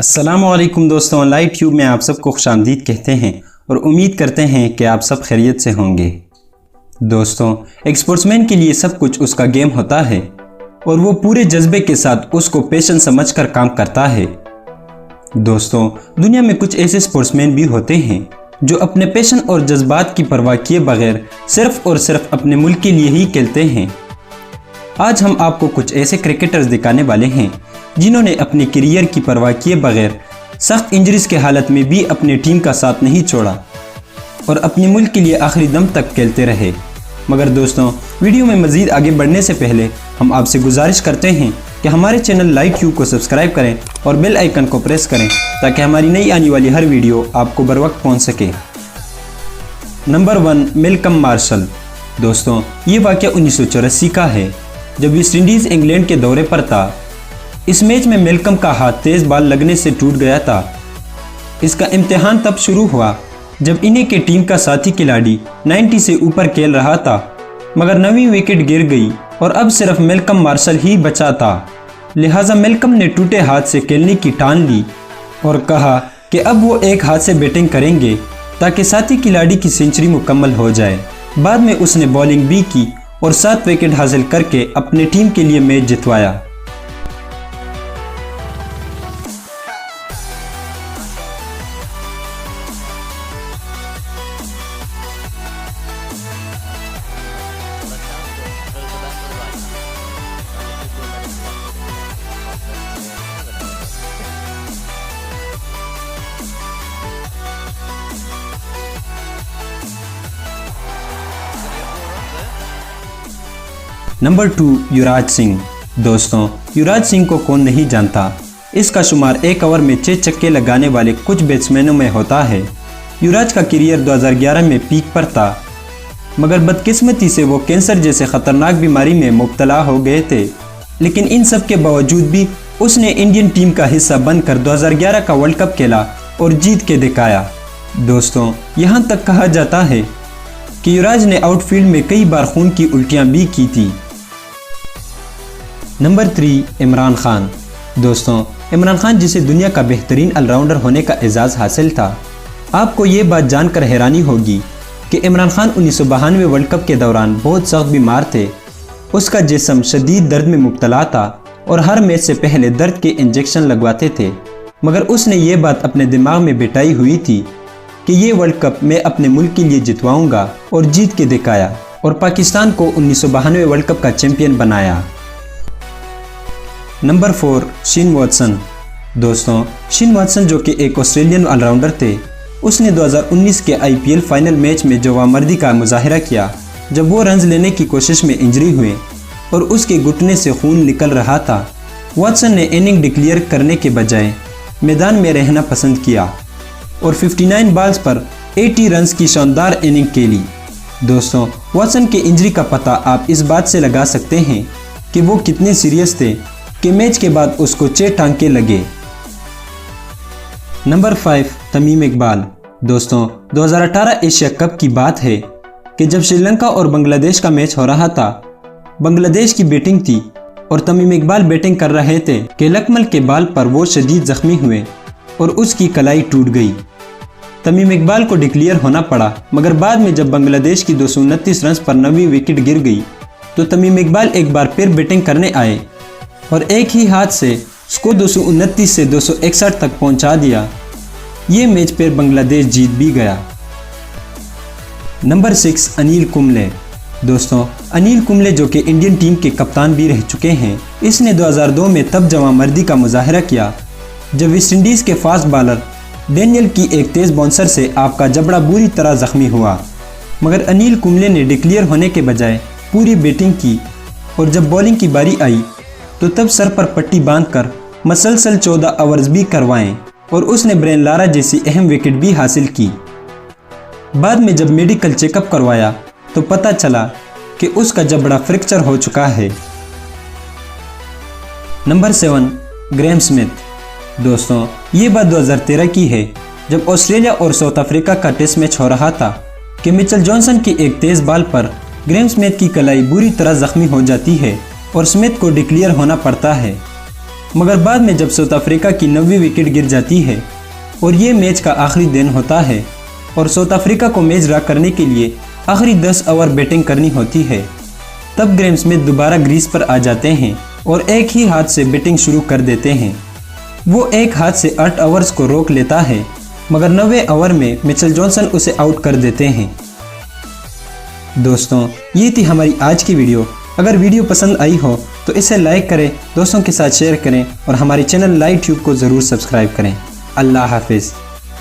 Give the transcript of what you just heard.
अस्सलामुअलैकुम दोस्तों, live tube में आप सबको खुशामदीद कहते हैं और उम्मीद करते हैं कि आप सब खैरियत से होंगे। दोस्तों, एक स्पोर्ट्समैन के लिए सब कुछ उसका गेम होता है और वो पूरे जज्बे के साथ उसको पैशन समझकर काम करता है। दोस्तों, दुनिया में कुछ ऐसे स्पोर्ट्समैन भी होते हैं जो अपने पैशन और जज्बात की परवाह किए बगैर सिर्फ और सिर्फ अपने मुल्क के लिए ही खेलते हैं। आज हम आपको कुछ ऐसे क्रिकेटर्स दिखाने वाले हैं जिन्होंने अपने करियर की परवाह किए बगैर सख्त इंजरीज के हालत में भी अपनी टीम का साथ नहीं छोड़ा और अपने मुल्क के लिए आखिरी दम तक खेलते रहे। मगर दोस्तों, वीडियो में मज़ीद आगे बढ़ने से पहले हम आपसे गुजारिश करते हैं कि हमारे चैनल लाइव ट्यूब को सब्सक्राइब करें और बेल आइकन को प्रेस करें ताकि हमारी नई आने वाली हर वीडियो आपको बर वक्त पहुँच सके। Number 1, Malcolm martial. दोस्तों, ये वाक़या 1984 का है जब वेस्ट इंडीज़ इंग्लैंड के दौरे पर था। इस मैच में मैल्कम का हाथ तेज बॉल लगने से टूट गया था। इसका इम्तिहान तब शुरू हुआ जब इन्हें के टीम का साथी खिलाड़ी 90 से ऊपर खेल रहा था, मगर 9वीं विकेट गिर गई और अब सिर्फ मैल्कम मार्शल ही बचा था। लिहाजा मैल्कम ने टूटे हाथ से खेलने की ठान ली और कहा कि अब वो एक हाथ से बैटिंग करेंगे ताकि साथी खिलाड़ी की सेंचुरी मुकम्मल हो जाए। बाद में उसने बॉलिंग भी की और 7 विकेट हासिल करके अपनी टीम के लिए मैच जितवाया। नंबर 2, युवराज सिंह। दोस्तों, युवराज सिंह को कौन नहीं जानता। इसका शुमार एक ओवर में 6 छक्के लगाने वाले कुछ बैट्समैनों में होता है। युवराज का करियर 2011 में पीक पर था, मगर बदकिस्मती से वो कैंसर जैसे ख़तरनाक बीमारी में मुब्तला हो गए थे। लेकिन इन सब के बावजूद भी उसने इंडियन टीम का हिस्सा बनकर 2011 का वर्ल्ड कप खेला और जीत के दिखाया। दोस्तों, यहाँ तक कहा जाता है कि युवराज ने आउटफील्ड में कई बार खून की उल्टियाँ भी की थी। नंबर 3, इमरान खान। दोस्तों, इमरान खान जिसे दुनिया का बेहतरीन ऑलराउंडर होने का एजाज़ हासिल था। आपको ये बात जानकर हैरानी होगी कि इमरान खान 1992 वर्ल्ड कप के दौरान बहुत सख्त बीमार थे। उसका जिस्म शदीद दर्द में मुब्तला था और हर मैच से पहले दर्द के इंजेक्शन लगवाते थे। मगर उसने ये बात अपने दिमाग में बिठाई हुई थी कि ये वर्ल्ड कप मैं अपने मुल्क के लिए जितवाऊँगा और जीत के दिखाया और पाकिस्तान को 1992 वर्ल्ड कप का चैम्पियन बनाया। Number 4, Shane Watson. दोस्तों, शेन वॉटसन जो कि एक ऑस्ट्रेलियन ऑलराउंडर थे, उसने 2019 के IPL फाइनल मैच में जवामर्दी का मुजाहिरा किया जब वो रन्स लेने की कोशिश में इंजरी हुए और उसके घुटने से खून निकल रहा था। वॉटसन ने इनिंग डिक्लेयर करने के बजाय मैदान में रहना पसंद किया और 59 बॉल्स पर 80 रन्स की शानदार इनिंग खेली। दोस्तों, वॉटसन के इंजरी का पता आप इस बात से लगा सकते हैं कि वो कितने सीरियस थे कि मैच के बाद उसको 6 टांके लगे। नंबर 5, तमीम इकबाल। दोस्तों, 2018 एशिया कप की बात है कि जब श्रीलंका और बांग्लादेश का मैच हो रहा था, बांग्लादेश की बैटिंग थी और तमीम इकबाल बैटिंग कर रहे थे कि लकमल के बाल पर वो शदीद जख्मी हुए और उसकी कलाई टूट गई। तमीम इकबाल को डिक्लेयर होना पड़ा, मगर बाद में जब बांग्लादेश की 229 रन पर 9वीं विकेट गिर गई तो तमीम इकबाल एक बार फिर बैटिंग करने आए और एक ही हाथ से उसको 229 से 261 तक पहुंचा दिया। ये मैच फिर बांग्लादेश जीत भी गया। नंबर 6, अनिल कुंबले। दोस्तों, अनिल कुंबले जो कि इंडियन टीम के कप्तान भी रह चुके हैं, इसने 2002 में तब जवामर्दी का मुजाहिरा किया जब वेस्ट इंडीज़ के फास्ट बॉलर डेनियल की एक तेज़ बाउंसर से आपका जबड़ा बुरी तरह जख्मी हुआ। मगर अनिल कुंबले ने डिक्लेयर होने के बजाय पूरी बैटिंग की और जब बॉलिंग की बारी आई तो तब सर पर पट्टी बांधकर मसलसल 14 ओवर्स भी करवाएं और उसने ब्रेन लारा जैसी अहम विकेट भी हासिल की। बाद में जब मेडिकल चेकअप करवाया तो पता चला कि उसका जबड़ा फ्रैक्चर हो चुका है। Number 7, Graeme Smith. दोस्तों, ये बात 2013 की है जब ऑस्ट्रेलिया और साउथ अफ्रीका का टेस्ट मैच हो रहा था कि मिचेल जॉनसन की एक तेज़ बॉल पर ग्रेम स्मिथ की कलाई बुरी तरह जख्मी हो जाती है और स्मिथ को डिक्लेयर होना पड़ता है। मगर बाद में जब साउथ अफ्रीका की 9वीं विकेट गिर जाती है और ये मैच का आखिरी दिन होता है और साउथ अफ्रीका को मैच ड्रा करने के लिए आखिरी 10 ओवर बैटिंग करनी होती है, तब ग्रेम स्मिथ दोबारा ग्रीज पर आ जाते हैं और एक ही हाथ से बैटिंग शुरू कर देते हैं। वो एक हाथ से 8 ओवर्स को रोक लेता है, मगर 9वें ओवर में मिचेल जॉनसन उसे आउट कर देते हैं। दोस्तों, ये थी हमारी आज की वीडियो। अगर वीडियो पसंद आई हो तो इसे लाइक करें, दोस्तों के साथ शेयर करें और हमारे चैनल लाइव ट्यूब को ज़रूर सब्सक्राइब करें। अल्लाह हाफिज़।